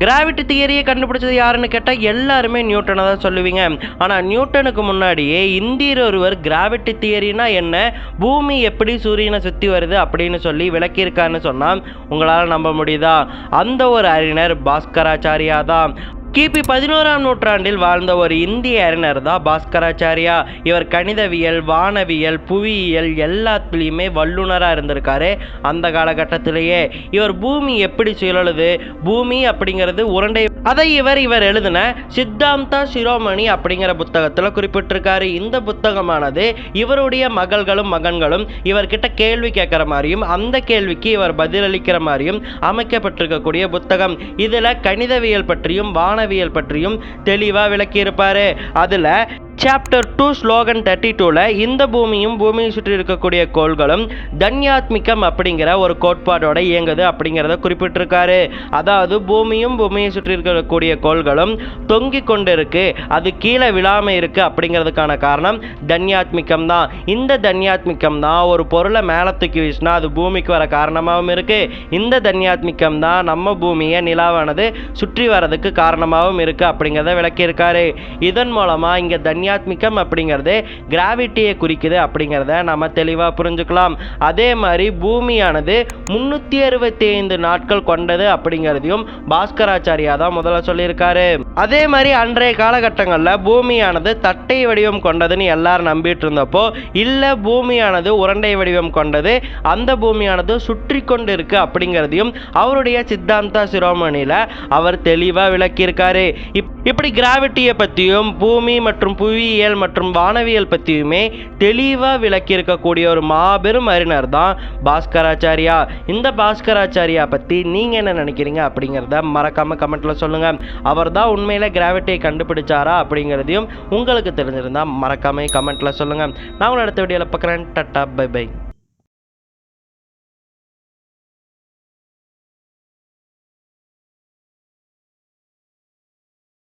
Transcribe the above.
Gravity தியரியை கண்டுபிடிச்சது யாருன்னு கேட்டால் எல்லாருமே நியூட்டனை தான் சொல்லுவீங்க. ஆனால் நியூட்டனுக்கு முன்னாடியே இந்தியர் ஒருவர் கிராவிட்டி தியரினா என்ன, பூமி எப்படி சூரியனை சுற்றி வருது அப்படின்னு சொல்லி விளக்கியிருக்காருன்னு சொன்னால் உங்களால் நம்ப முடியுதா? அந்த ஒரு அறிஞர் பாஸ்கராச்சாரியா தான். கிபி 11ஆம் நூற்றாண்டில் வாழ்ந்த ஒரு இந்திய அறிஞர் தான் பாஸ்கராச்சாரியா. இவர் கணிதவியல், வானவியல், புவியியல் எல்லாத்துலேயுமே வல்லுநராக இருந்திருக்காரு. அந்த காலகட்டத்திலேயே இவர் பூமி எப்படி சுழலுது, பூமி அப்படிங்கிறது உருண்டை, அதை இவர் எழுதின சித்தாந்தா சிரோமணி அப்படிங்கிற புத்தகத்தில் குறிப்பிட்டிருக்காரு. இந்த புத்தகமானது இவருடைய மகன்களும் இவர்கிட்ட கேள்வி கேட்குற மாதிரியும் அந்த கேள்விக்கு இவர் பதிலளிக்கிற மாதிரியும் அமைக்கப்பட்டிருக்கக்கூடிய புத்தகம். இதில் கணிதவியல் பற்றியும் வானவியல் பற்றியும் தெளிவாக விளக்கியிருப்பார். அதில் சாப்டர் 2 ஸ்லோகன் 32ல இந்த பூமியும் பூமியை சுற்றி இருக்கக்கூடிய கோள்களும் தன்யாத்மிகம் அப்படிங்கிற ஒரு கோட்பாடோட இயங்குது அப்படிங்கிறத குறிப்பிட்டிருக்காரு. அதாவது பூமியும் பூமியை சுற்றி இருக்கக்கூடிய கோள்களும் தொங்கி கொண்டு இருக்கு, அது கீழே விழாம இருக்கு அப்படிங்கிறதுக்கான காரணம் தன்யாத்மிகம் தான். இந்த தன்யாத்மிகம் தான் ஒரு பொருளை மேலே தூக்கி வீசினா அது பூமிக்கு வர காரணமாகவும் இருக்கு. இந்த தன்யாத்மிகம் தான் நம்ம பூமியை நிலாவானது சுற்றி வரதுக்கு காரணமாகவும் இருக்கு அப்படிங்கிறத விளக்கியிருக்காரு. இதன் மூலமா இங்க தன்யாத்மிகம் அப்படிங்கிறது கிராவிட்டியை குறிக்குது அப்படிங்கிறத நம்ம தெளிவாக புரிஞ்சுக்கலாம். அதே மாதிரி பூமியானது 365 நாட்கள் கொண்டது அப்படிங்கிறதையும் பாஸ்கராச்சாரியா தான் முதல்ல சொல்லியிருக்காரு. அதே மாதிரி அன்றைய காலகட்டங்களில் பூமியானது தட்டை வடிவம் கொண்டதுன்னு எல்லாரும் நம்பிட்டு இருந்தப்போ இல்லை, பூமியானது உருண்டை வடிவம் கொண்டது, அந்த பூமியானது சுற்றி கொண்டு இருக்கு அப்படிங்கிறதையும் அவருடைய சித்தாந்தா சிரோமணியில் அவர் தெளிவாக விளக்கியிருக்காரு. இப்படி கிராவிட்டியை பற்றியும் பூமி மற்றும் புவியியல் மற்றும் வானவியல் பற்றியுமே தெளிவாக விளக்கியிருக்கக்கூடிய ஒரு மாபெரும் அறிஞர் தான் பாஸ்கராச்சாரியா. இந்த பாஸ்கராச்சாரியா பற்றி நீங்கள் என்ன நினைக்கிறீங்க அப்படிங்கிறத மறக்காமல் கமெண்ட்டில் சொல்லுங்கள். அவர் தான் உண்மையில் கிராவிட்டியை கண்டுபிடிச்சாரா அப்படிங்கிறதையும் உங்களுக்கு தெரிஞ்சிருந்தால் மறக்காமல் கமெண்ட்டில் சொல்லுங்கள். நான் உங்களை அடுத்த வீடியோவில் பார்க்குறேன். Tata, bye by.